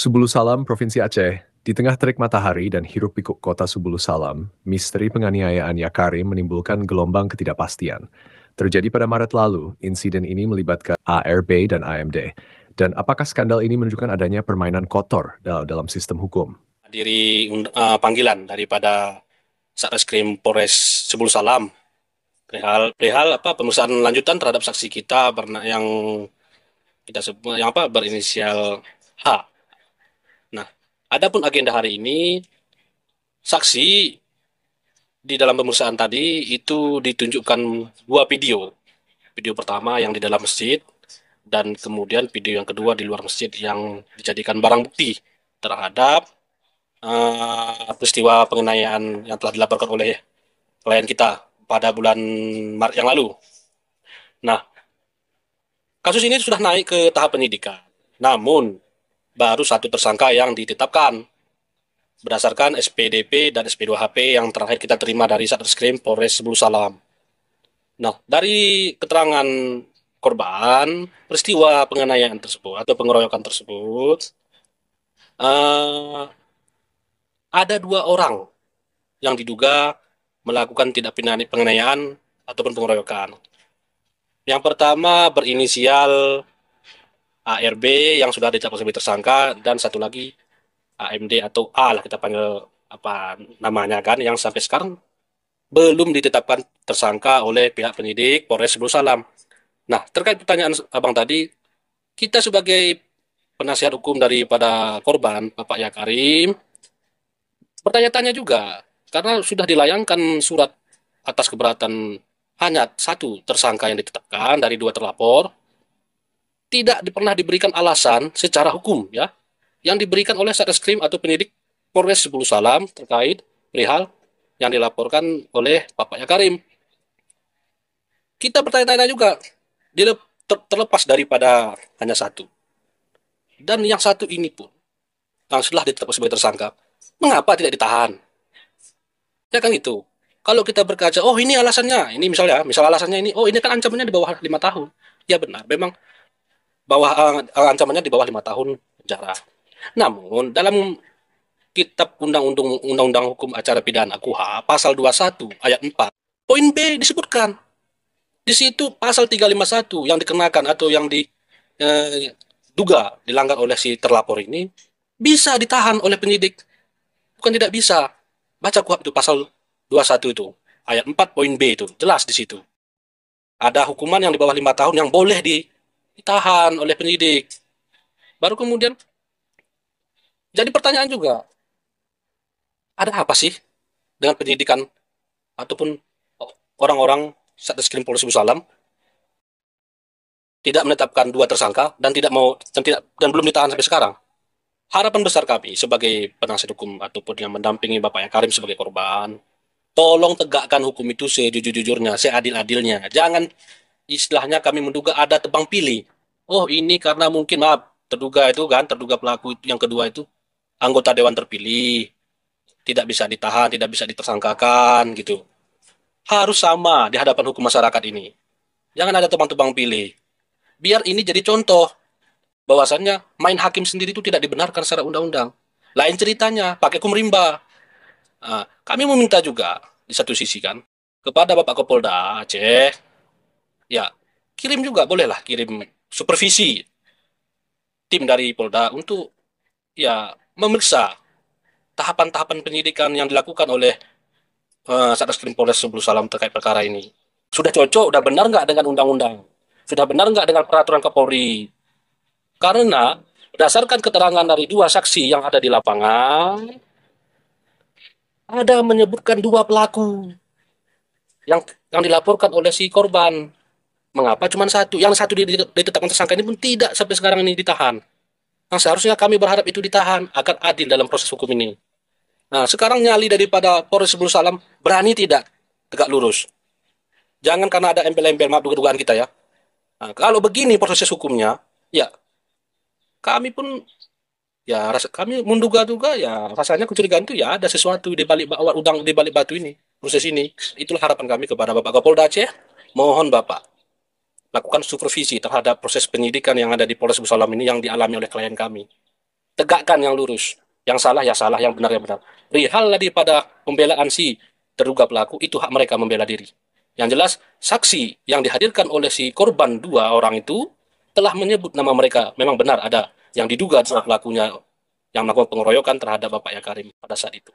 Subulu Salam, Provinsi Aceh. Di tengah terik matahari dan hiruk-pikuk kota Subulu Salam, misteri penganiayaan Yakarim menimbulkan gelombang ketidakpastian. Terjadi pada Maret lalu, insiden ini melibatkan ARB dan AMD. Dan apakah skandal ini menunjukkan adanya permainan kotor dalam sistem hukum? Panggilan daripada Satreskrim Polres Sebul Salam perihal apa pemeriksaan lanjutan terhadap saksi kita yang kita sebut yang apa berinisial H. Nah, adapun agenda hari ini saksi di dalam pemeriksaan tadi itu ditunjukkan dua video. Video pertama yang di dalam masjid dan kemudian video yang kedua di luar masjid yang dijadikan barang bukti terhadap peristiwa penganiayaan yang telah dilaporkan oleh klien kita pada bulan Maret yang lalu. Nah, kasus ini sudah naik ke tahap penyidikan. Namun, baru satu tersangka yang ditetapkan berdasarkan SPDP dan SP2HP yang terakhir kita terima dari Satreskrim Polres Sebulu Salam. Nah, dari keterangan korban, peristiwa penganiayaan tersebut atau pengeroyokan tersebut, eh, ada dua orang yang diduga melakukan tindak pidana penganiayaan ataupun pengeroyokan. Yang pertama berinisial ARB yang sudah ditetapkan sebagai tersangka dan satu lagi AMD atau A lah kita panggil apa namanya kan yang sampai sekarang belum ditetapkan tersangka oleh pihak penyidik Polres Sebulu Salam. Nah, terkait pertanyaan Abang tadi, kita sebagai penasihat hukum daripada korban Bapak Yakarim bertanya-tanya juga karena sudah dilayangkan surat atas keberatan hanya satu tersangka yang ditetapkan dari dua terlapor, tidak pernah diberikan alasan secara hukum ya yang diberikan oleh Satreskrim atau penyidik Polres Sebulu Salam terkait perihal yang dilaporkan oleh Bapak Yakarim. Kita bertanya-tanya juga terlepas daripada hanya satu. Dan yang satu ini pun yang setelah ditetapkan sebagai tersangka, mengapa tidak ditahan? Ya kan itu. Kalau kita berkaca, oh ini alasannya, ini misalnya, misal alasannya ini, oh ini kan ancamannya di bawah 5 tahun. Ya benar, memang ancamannya di bawah 5 tahun penjara. Namun dalam Kitab Undang-Undang Hukum Acara Pidana KUHA pasal 21 ayat 4 poin B disebutkan di situ pasal 351 yang dikenakan atau yang diduga dilanggar oleh si terlapor ini bisa ditahan oleh penyidik, bukan tidak bisa. Baca KUHA itu pasal 21 itu ayat 4 poin B itu jelas di situ ada hukuman yang di bawah 5 tahun yang boleh ditahan oleh penyidik. Baru kemudian jadi pertanyaan juga, ada apa sih dengan penyidikan ataupun orang-orang Satreskrim Polres Sebulu Salam tidak menetapkan dua tersangka dan dan belum ditahan sampai sekarang? Harapan besar kami sebagai penasihat hukum ataupun yang mendampingi Bapak Yakarim sebagai korban, tolong tegakkan hukum itu sejujur-jujurnya, seadil-adilnya. Jangan istilahnya kami menduga ada tebang pilih. Oh ini karena mungkin maaf terduga itu kan, terduga pelaku itu yang kedua itu anggota dewan terpilih, tidak bisa ditahan, tidak bisa ditersangkakan gitu. Harus sama di hadapan hukum masyarakat ini. Jangan ada tebang-tebang pilih. Biar ini jadi contoh bahwasannya main hakim sendiri itu tidak dibenarkan secara undang-undang. Lain ceritanya, pakai hukum rimba. Nah, kami meminta juga di satu sisi kan kepada Bapak Kapolda Aceh, ya kirim juga bolehlah kirim supervisi tim dari Polda untuk ya memeriksa tahapan-tahapan penyidikan yang dilakukan oleh Satreskrim Polres Sebulu Salam terkait perkara ini. Sudah cocok, udah benar nggak dengan undang-undang? Sudah benar nggak dengan peraturan Kapolri? Karena berdasarkan keterangan dari dua saksi yang ada di lapangan, ada menyebutkan dua pelaku yang dilaporkan oleh si korban. Mengapa cuma satu? Yang satu ditetapkan tersangka ini pun tidak sampai sekarang ini ditahan. Nah, seharusnya kami berharap itu ditahan agar adil dalam proses hukum ini. Nah, sekarang nyali daripada Polres Sebulu Salam berani tidak tegak lurus. Jangan karena ada embel-embel maaf dugaan kita ya. Nah, kalau begini proses hukumnya, ya kami pun ya kami menduga-duga ya rasanya kecurigaan itu ya ada sesuatu di balik udang di balik batu ini proses ini. Itulah harapan kami kepada Bapak Kapolda Aceh. Mohon Bapak lakukan supervisi terhadap proses penyidikan yang ada di Polres Sebulu Salam ini yang dialami oleh klien kami. tegakkan yang lurus. Yang salah ya salah, yang benar ya benar. Perihal daripada pembelaan si terduga pelaku, itu hak mereka membela diri. Yang jelas, saksi yang dihadirkan oleh si korban dua orang itu telah menyebut nama mereka. Memang benar ada yang diduga adalah pelakunya yang melakukan pengeroyokan terhadap Bapak Yakarim pada saat itu.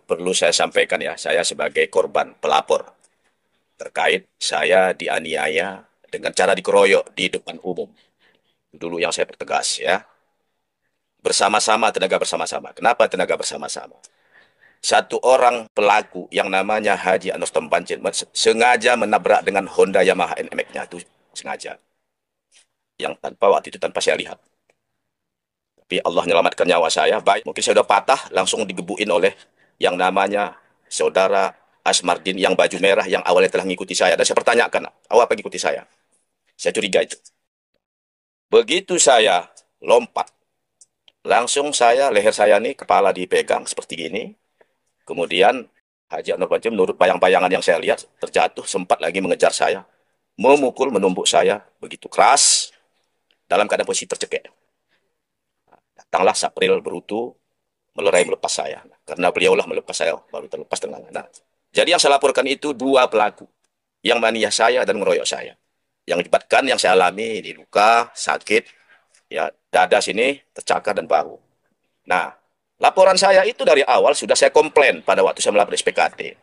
Perlu saya sampaikan ya, saya sebagai korban pelapor terkait saya dianiaya dengan cara dikeroyok di depan umum. Dulu yang saya pertegas ya. Bersama-sama, tenaga bersama-sama. Kenapa tenaga bersama-sama? Satu orang pelaku yang namanya Haji Anos Tombancin sengaja menabrak dengan Honda Yamaha NMX-nya itu sengaja. Yang waktu itu tanpa saya lihat. Tapi Allah menyelamatkan nyawa saya. Baik, mungkin saya sudah patah, langsung digebukin oleh yang namanya saudara Asmardin yang baju merah yang awalnya telah mengikuti saya. Dan saya pertanyakan, awal apa mengikuti saya? Saya curiga itu. Begitu saya lompat, langsung leher saya nih, kepala dipegang seperti ini. Kemudian Haji Anwar Bancim menurut bayang-bayangan yang saya lihat, terjatuh, sempat lagi mengejar saya. Memukul, menumbuk saya begitu keras, dalam keadaan posisi tercekik. Datanglah Sapril Berutu, melerai melepas saya. Karena beliaulah melepas saya, baru terlepas dengan anak. Jadi yang saya laporkan itu dua pelaku, yang mania saya dan ngeroyok saya. Yang menyebabkan yang saya alami di luka, sakit, ya dada sini tercakar dan bahu. Nah, laporan saya itu dari awal sudah saya komplain pada waktu saya melapor SPKT.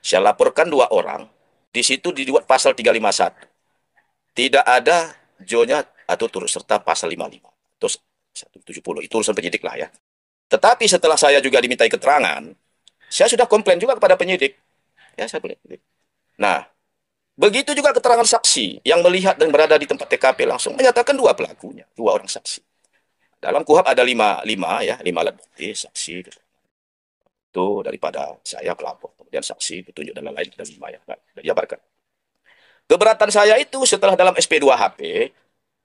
Saya laporkan dua orang, di situ dibuat pasal 351. Tidak ada jonya atau turut serta pasal 55. Terus 170, itu urusan penyidik lah ya. Tetapi setelah saya juga dimintai keterangan, saya sudah komplain juga kepada penyidik. Ya, saya boleh. Nah, begitu juga keterangan saksi yang melihat dan berada di tempat TKP langsung menyatakan dua pelakunya, dua orang saksi. Dalam KUHP ada lima alat bukti, saksi, itu daripada saya pelapor, kemudian saksi, petunjuk dan lain-lain, dan 5 ya, dijabarkan. Keberatan saya itu setelah dalam SP2HP,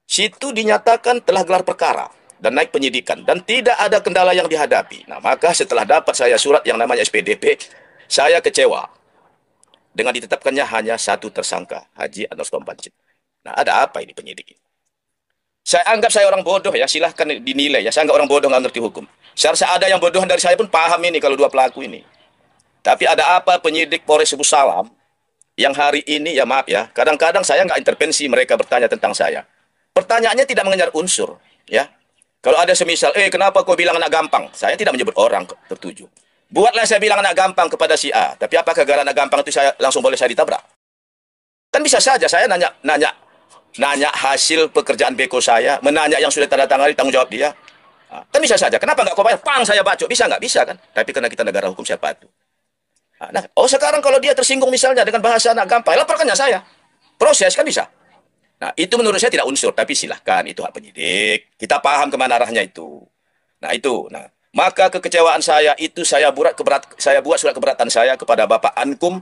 situ dinyatakan telah gelar perkara dan naik penyidikan, dan tidak ada kendala yang dihadapi. Nah, maka setelah dapat saya surat yang namanya SPDP, saya kecewa dengan ditetapkannya hanya satu tersangka, Haji Anos Tombancin. Nah, ada apa ini penyidik ini? Saya anggap saya orang bodoh ya, silahkan dinilai ya. Saya anggap orang bodoh, nggak ngerti hukum. Saya rasa ada yang bodohan dari saya pun paham ini kalau dua pelaku ini. Tapi ada apa penyidik Polres Sebus Salam yang hari ini, ya maaf ya, kadang-kadang saya nggak intervensi mereka bertanya tentang saya. Pertanyaannya tidak mengejar unsur, ya. Kalau ada semisal, kenapa kau bilang anak gampang? Saya tidak menyebut orang tertuju. Buatlah saya bilang anak gampang kepada si A. Tapi apakah gara anak gampang itu saya langsung boleh saya ditabrak? Kan bisa saja saya nanya hasil pekerjaan beko saya, menanya yang sudah tanda tangani tanggung jawab dia. Kan bisa saja. Kenapa nggak kau bayar? Pang saya bacok. Bisa nggak? Bisa kan? Tapi karena kita negara hukum saya patuh. Nah, sekarang kalau dia tersinggung misalnya dengan bahasa anak gampang, laporkannya saya. Proses kan bisa. Nah, itu menurut saya tidak unsur, tapi silahkan, itu hak penyidik. Kita paham kemana arahnya itu. Nah, itu. Nah, maka kekecewaan saya itu saya buat surat keberatan saya kepada Bapak Ankum,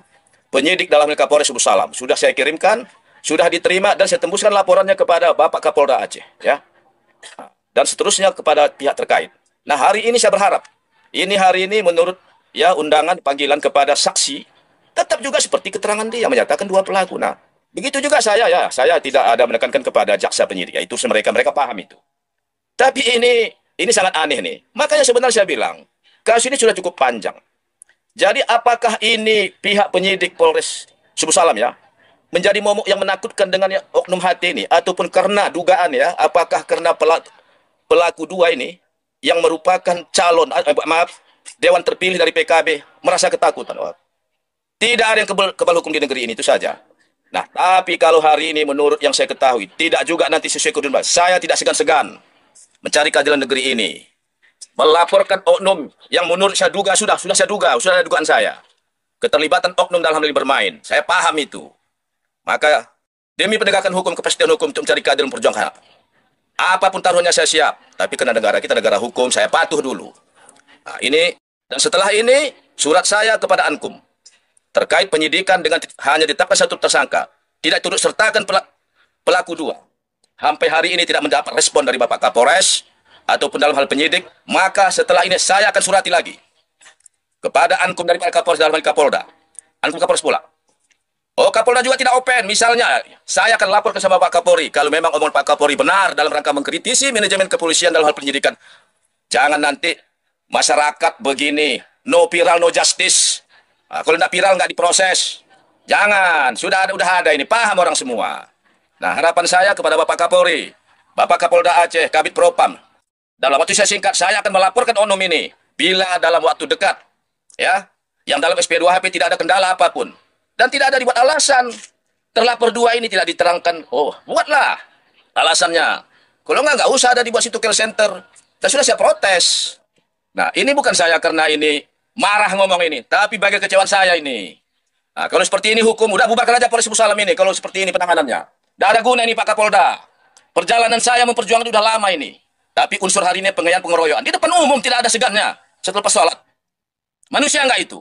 penyidik dalam Kapolres Sebus Salam. Sudah saya kirimkan, sudah diterima, dan saya tembuskan laporannya kepada Bapak Kapolda Aceh, ya. Dan seterusnya kepada pihak terkait. Nah, hari ini saya berharap, hari ini menurut ya undangan panggilan kepada saksi, tetap juga seperti keterangan dia menyatakan dua pelaku. Nah, begitu juga saya tidak ada menekankan kepada jaksa penyidik, ya, itu mereka paham itu. Tapi ini sangat aneh nih. Makanya sebenarnya saya bilang, kasus ini sudah cukup panjang. Jadi apakah ini pihak penyidik Polres Sebus Salam ya, menjadi momok yang menakutkan dengan oknum HT ini, ataupun karena dugaan ya, apakah karena pelaku dua ini yang merupakan calon, dewan terpilih dari PKB merasa ketakutan? Tidak ada yang kebal hukum di negeri ini, itu saja. Nah, tapi kalau hari ini menurut yang saya ketahui, tidak juga nanti sesuai ketentuan, saya tidak segan-segan mencari keadilan negeri ini, melaporkan oknum yang menurut saya duga, sudah ada dugaan saya, keterlibatan oknum dalam hal ini bermain. Saya paham itu. Maka demi penegakan hukum, kepastian hukum untuk mencari keadilan perjuangan hak, apapun taruhannya saya siap. Tapi karena negara kita negara hukum, saya patuh dulu. Nah, ini, dan setelah ini surat saya kepada Ankum terkait penyidikan dengan hanya ditetapkan satu tersangka, tidak turut sertakan pelaku dua. Sampai hari ini tidak mendapat respon dari Bapak Kapolres ataupun dalam hal penyidik, maka setelah ini saya akan surati lagi kepada Ankum dari Pak Kapolres dalam hal Kapolda. Ankum Kapolres pula. Kapolda juga tidak open. Misalnya, saya akan lapor ke sama Pak Kapolri kalau memang omongan Pak Kapolri benar dalam rangka mengkritisi manajemen kepolisian dalam hal penyidikan Jangan nanti masyarakat begini, no viral, no justice. Nah, kalau nggak viral, nggak diproses. Jangan, udah ada ini, paham orang semua. Nah, harapan saya kepada Bapak Kapolri, Bapak Kapolda Aceh, Kabid Propam, dalam waktu saya singkat, saya akan melaporkan oknum ini. Bila dalam waktu dekat, ya, yang dalam SP2HP tidak ada kendala apapun. Dan tidak ada dibuat alasan. Terlapor dua ini tidak diterangkan. Oh, buatlah alasannya. Kalau nggak usah ada dibuat situ call center. Dan sudah saya protes. Nah, ini bukan saya karena ini marah ngomong ini. Tapi bagi kecewaan saya ini. Nah, kalau seperti ini hukum, udah bubarkan aja Polres Musalam ini. Kalau seperti ini penanganannya. Tidak ada guna ini Pak Kapolda. Perjalanan saya memperjuangkan udah lama ini. Tapi unsur hari ini pengayaan pengeroyokan. Di depan umum tidak ada segannya. Setelah sholat. Manusia nggak itu?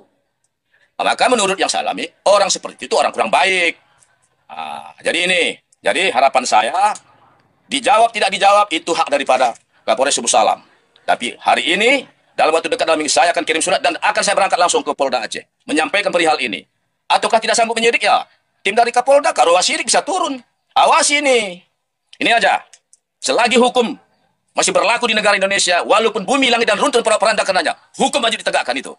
Maka menurut yang saya alami, orang seperti itu orang kurang baik. Nah, jadi harapan saya, dijawab tidak dijawab, itu hak daripada Kapolres Subuh Salam. Tapi hari ini, dalam waktu dekat dalam minggu, saya akan kirim surat dan akan saya berangkat langsung ke Polda Aceh. Menyampaikan perihal ini. Ataukah tidak sanggup menyidik ya? Tim dari Kapolda, Karowasidik bisa turun. Awasi ini. Ini aja. Selagi hukum masih berlaku di negara Indonesia, walaupun bumi, langit, dan runtuh porak-poranda karenanya, hukum wajib ditegakkan itu.